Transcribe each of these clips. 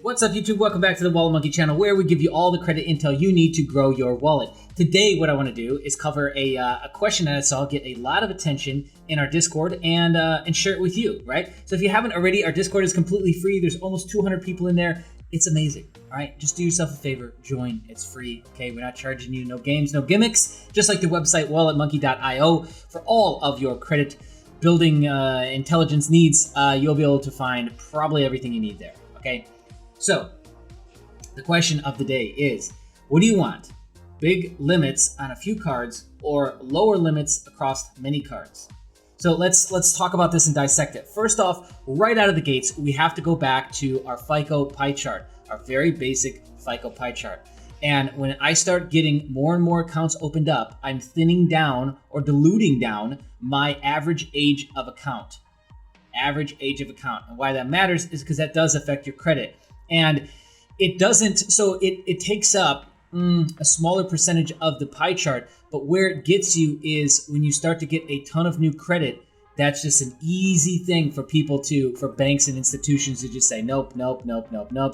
What's up, YouTube? Welcome back to the Wallet Monkey channel, where we give you all the credit intel you need to grow your wallet. Today, what I want to do is cover a question that I saw get a lot of attention in our Discord and share it with you, right? So if you haven't already, our Discord is completely free. There's almost 200 people in there. It's amazing, all right? Just do yourself a favor, join. It's free, okay? We're not charging you, no games, no gimmicks. Just like the website walletmonkey.io for all of your credit building intelligence needs, you'll be able to find probably everything you need there, okay? So, the question of the day is, what do you want? Big limits on a few cards or lower limits across many cards? So let's talk about this and dissect it. First off, right out of the gates, we have to go back to our FICO pie chart, our very basic FICO pie chart. And when I start getting more and more accounts opened up, I'm thinning down or diluting down my average age of account. Average age of account. And why that matters is because that does affect your credit. And it doesn't, so it takes up a smaller percentage of the pie chart, but where it gets you is when you start to get a ton of new credit. That's just an easy thing for for banks and institutions to just say, nope.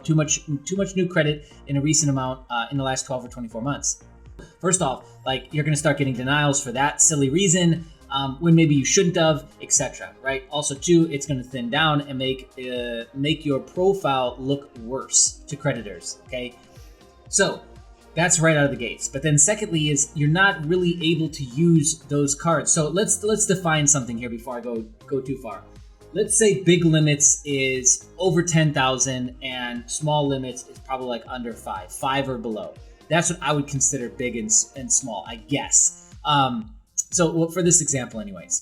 Too much new credit in a recent amount in the last 12 or 24 months. First off, like, you're gonna start getting denials for that silly reason. When maybe you shouldn't have, etc. Right? Also, too, it's going to thin down and make your profile look worse to creditors. Okay, so that's right out of the gates. But then, secondly, is you're not really able to use those cards. So let's define something here before I go too far. Let's say big limits is over 10,000 and small limits is probably like under 5 or below. That's what I would consider big and small, I guess. So for this example anyways.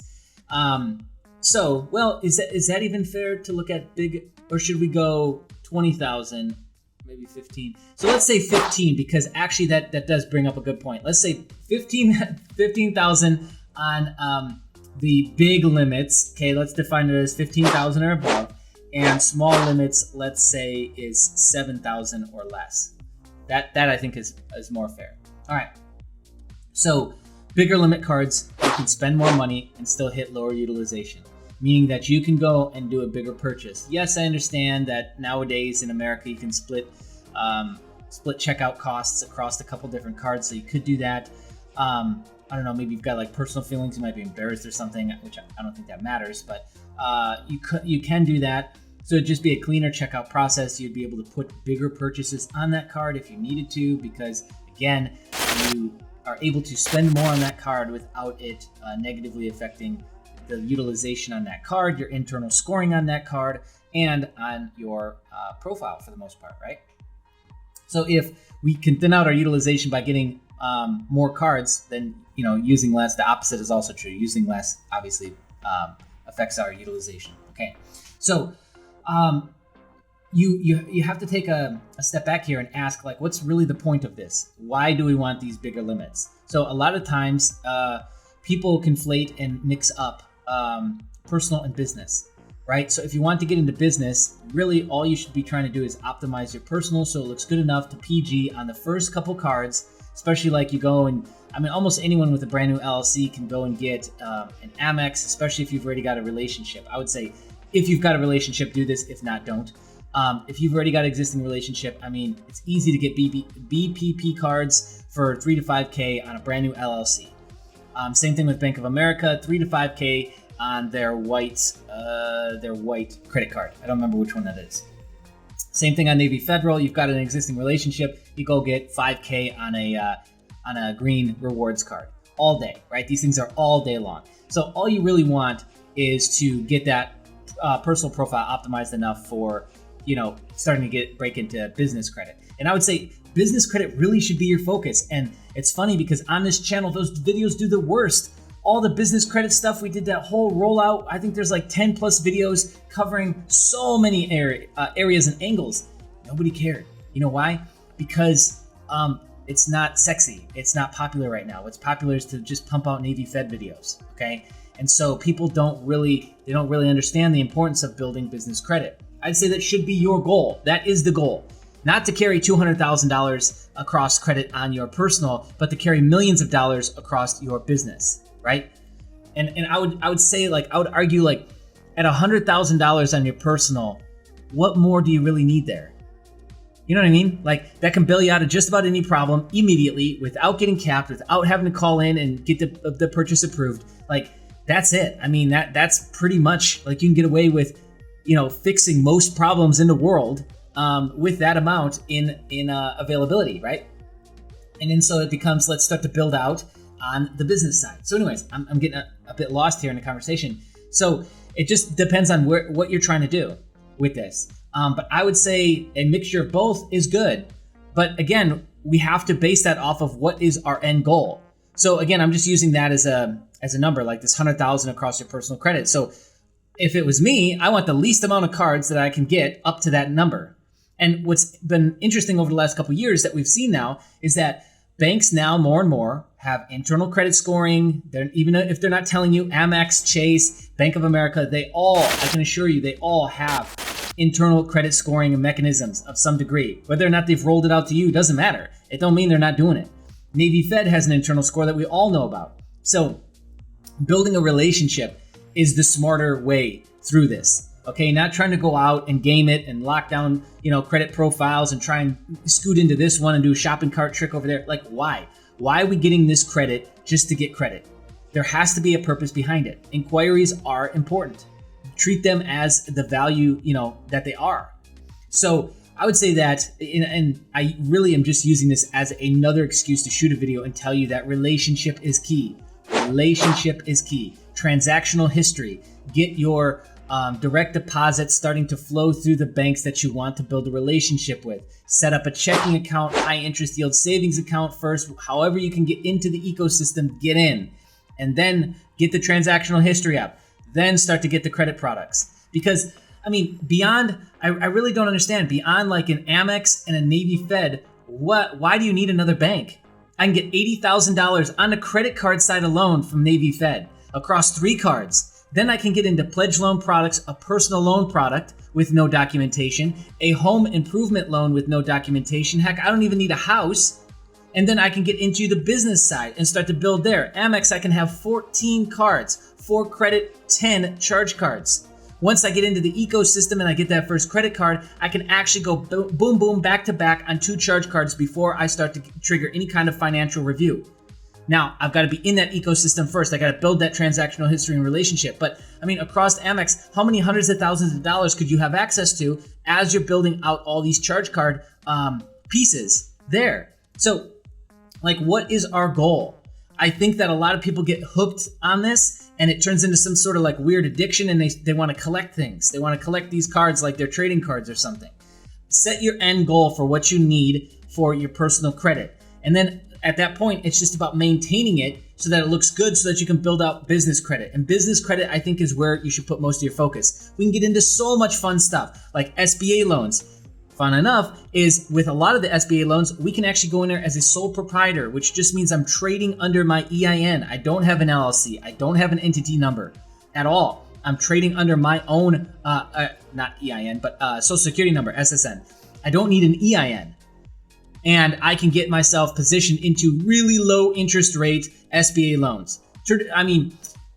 Well, is that even fair to look at big, or should we go 20,000, maybe 15? So let's say 15, because actually that does bring up a good point. Let's say 15,000 on the big limits. Okay, let's define it as 15,000 or above, and small limits, let's say, is 7,000 or less. That I think is more fair. All right. So bigger limit cards, you can spend more money and still hit lower utilization, meaning that you can go and do a bigger purchase. Yes, I understand that nowadays in America you can split checkout costs across a couple different cards, so you could do that. I don't know, maybe you've got like personal feelings, you might be embarrassed or something, which I don't think that matters, but you can do that. So it'd just be a cleaner checkout process. You'd be able to put bigger purchases on that card if you needed to, because again, you are able to spend more on that card without it negatively affecting the utilization on that card, your internal scoring on that card, and on your profile for the most part, right? So if we can thin out our utilization by getting more cards, then using less, the opposite is also true. Using less obviously affects our utilization. Okay, so you have to take a step back here and ask, like, what's really the point of this? Why do we want these bigger limits? So a lot of times people conflate and mix up personal and business, right? So if you want to get into business, really all you should be trying to do is optimize your personal so it looks good enough to PG on the first couple cards, especially like you go and, almost anyone with a brand new LLC can go and get an Amex, especially if you've already got a relationship. I would say if you've got a relationship, do this. If not, don't. If you've already got an existing relationship, it's easy to get BPP cards for 3 to 5K on a brand new LLC. Same thing with Bank of America, 3 to 5K on their white credit card. I don't remember which one that is. Same thing on Navy Federal. You've got an existing relationship, you go get 5K on a green rewards card all day, right? These things are all day long. So all you really want is to get that personal profile optimized enough for starting to break into business credit. And I would say business credit really should be your focus. And it's funny because on this channel, those videos do the worst. All the business credit stuff, we did that whole rollout. I think there's like 10 plus videos covering so many areas and angles. Nobody cared. You know why? Because it's not sexy. It's not popular right now. What's popular is to just pump out Navy Fed videos, okay? And so people don't really understand the importance of building business credit. I'd say that should be your goal. That is the goal. Not to carry $200,000 across credit on your personal, but to carry millions of dollars across your business, right? And I would say, like, I would argue, like, at $100,000 on your personal, what more do you really need there? You know what I mean? Like that can bail you out of just about any problem immediately without getting capped, without having to call in and get the purchase approved. Like that's it. I mean, that's pretty much like you can get away with, fixing most problems in the world with that amount in availability, right? And then so it becomes, let's start to build out on the business side. So anyways, I'm getting a bit lost here in the conversation. So it just depends on what you're trying to do with this. But I would say a mixture of both is good. But again, we have to base that off of what is our end goal. So again, I'm just using that as a number, like this 100,000 across your personal credit. So if it was me, I want the least amount of cards that I can get up to that number. And what's been interesting over the last couple of years that we've seen now is that banks now more and more have internal credit scoring. Even if they're not telling you, Amex, Chase, Bank of America, I can assure you, they all have internal credit scoring mechanisms of some degree. Whether or not they've rolled it out to you doesn't matter. It don't mean they're not doing it. Navy Fed has an internal score that we all know about. So building a relationship is the smarter way through this. Okay, not trying to go out and game it and lock down, credit profiles and try and scoot into this one and do a shopping cart trick over there. Like, why? Why are we getting this credit just to get credit? There has to be a purpose behind it. Inquiries are important. Treat them as the value, that they are. So I would say that, and I really am just using this as another excuse to shoot a video and tell you that relationship is key. Relationship is key. Transactional history. Get your direct deposits starting to flow through the banks that you want to build a relationship with. Set up a checking account, high interest yield savings account first. However you can get into the ecosystem, get in. And then get the transactional history up. Then start to get the credit products. Because, beyond, I really don't understand, beyond like an Amex and a Navy Fed, why do you need another bank? I can get $80,000 on the credit card side alone from Navy Fed across 3 cards. Then I can get into pledge loan products, a personal loan product with no documentation, a home improvement loan with no documentation. Heck, I don't even need a house. And then I can get into the business side and start to build there. Amex, I can have 14 cards, 4 credit, 10 charge cards. Once I get into the ecosystem and I get that first credit card, I can actually go boom, boom, back to back on 2 charge cards before I start to trigger any kind of financial review. Now, I've got to be in that ecosystem first. I got to build that transactional history and relationship. But across Amex, how many hundreds of thousands of dollars could you have access to as you're building out all these charge card pieces there? So, what is our goal? I think that a lot of people get hooked on this and it turns into some sort of weird addiction and they want to collect things. They want to collect these cards like they're trading cards or something. Set your end goal for what you need for your personal credit. And then at that point, it's just about maintaining it so that it looks good so that you can build out business credit. And business credit, I think, is where you should put most of your focus. We can get into so much fun stuff like SBA loans. Fun enough is with a lot of the SBA loans, we can actually go in there as a sole proprietor, which just means I'm trading under my EIN. I don't have an LLC. I don't have an entity number at all. I'm trading under my own, not EIN, but Social Security number, SSN. I don't need an EIN. And I can get myself positioned into really low interest rate SBA loans.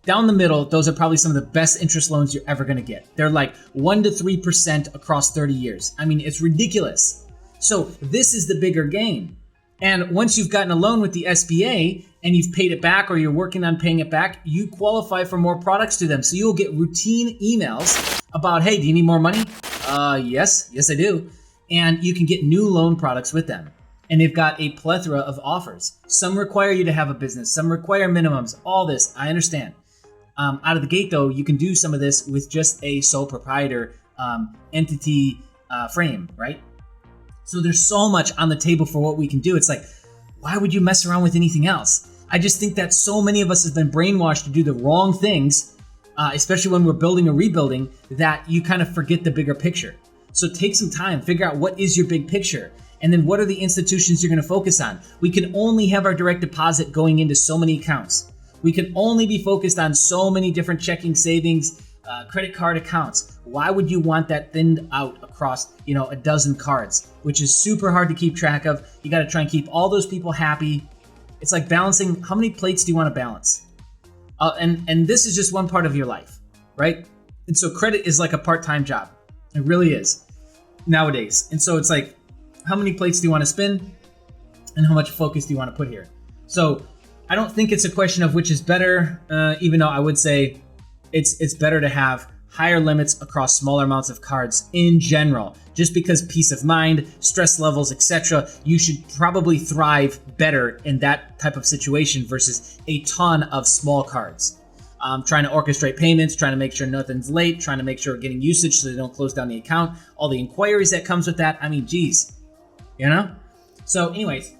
Down the middle, those are probably some of the best interest loans you're ever going to get. They're like 1 to 3% across 30 years. It's ridiculous. So this is the bigger game. And once you've gotten a loan with the SBA and you've paid it back or you're working on paying it back, you qualify for more products to them. So you'll get routine emails about, hey, do you need more money? Yes, I do. And you can get new loan products with them. And they've got a plethora of offers. Some require you to have a business. Some require minimums. All this, I understand. Out of the gate, though, you can do some of this with just a sole proprietor entity frame, right? So there's so much on the table for what we can do. It's like, why would you mess around with anything else? I just think that so many of us have been brainwashed to do the wrong things, especially when we're building or rebuilding, that you kind of forget the bigger picture. So take some time, figure out what is your big picture. And then what are the institutions you're going to focus on? We can only have our direct deposit going into so many accounts. We can only be focused on so many different checking, savings, credit card accounts. Why would you want that thinned out across, a dozen cards, which is super hard to keep track of? You got to try and keep all those people happy. It's like balancing, how many plates do you want to balance? And this is just one part of your life, right? And so credit is like a part-time job. It really is nowadays. And so it's like, how many plates do you want to spin, and how much focus do you want to put here. So I don't think it's a question of which is better, even though I would say it's better to have higher limits across smaller amounts of cards in general, just because peace of mind, stress levels, etc. You should probably thrive better in that type of situation versus a ton of small cards. Trying to orchestrate payments, trying to make sure nothing's late, trying to make sure we're getting usage so they don't close down the account, all the inquiries that comes with that. I mean, geez, you know? So anyways,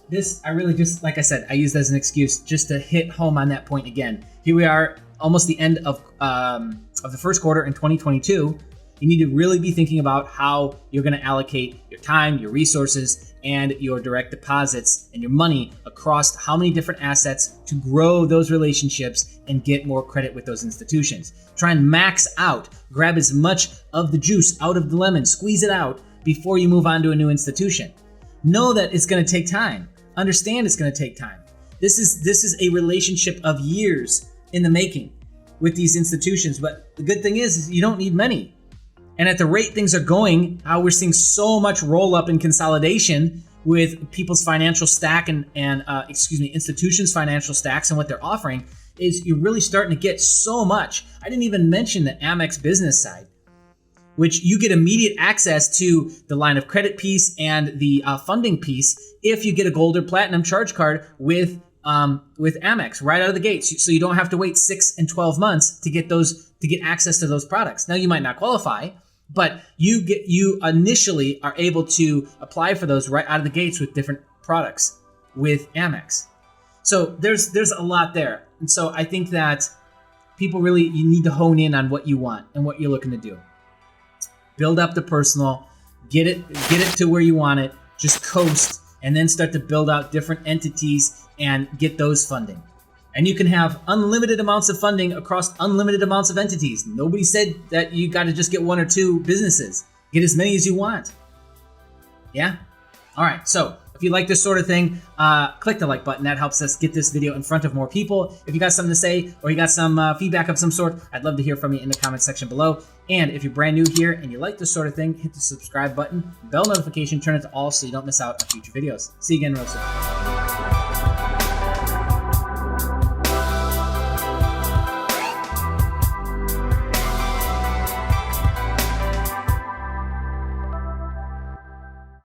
this, I really just, like I said, I used as an excuse just to hit home on that point again. Here we are, almost the end of the first quarter in 2022. You need to really be thinking about how you're going to allocate your time, your resources, and your direct deposits and your money across how many different assets to grow those relationships and get more credit with those institutions. Try and max out, grab as much of the juice out of the lemon, squeeze it out before you move on to a new institution. Know that it's going to take time. Understand it's going to take time. This is a relationship of years in the making with these institutions, but the good thing is you don't need many. And at the rate things are going, how we're seeing so much roll up and consolidation with people's financial stack and institutions' financial stacks and what they're offering, is you're really starting to get so much. I didn't even mention the Amex business side, which you get immediate access to the line of credit piece and the funding piece if you get a gold or platinum charge card with Amex right out of the gates. So you don't have to wait 6 and 12 months to get access to those products. Now you might not qualify, but you initially are able to apply for those right out of the gates with different products with Amex. So there's a lot there. And so I think that people really, you need to hone in on what you want and what you're looking to do. Build up the personal, get it to where you want it, just coast, and then start to build out different entities and get those funding. And you can have unlimited amounts of funding across unlimited amounts of entities. Nobody said that you got to just get 1 or 2 businesses. Get as many as you want. Yeah? All right. So if you like this sort of thing, click the like button. That helps us get this video in front of more people. If you got something to say or you got some feedback of some sort, I'd love to hear from you in the comment section below. And if you're brand new here and you like this sort of thing, hit the subscribe button, bell notification, turn it to all so you don't miss out on future videos. See you again real soon.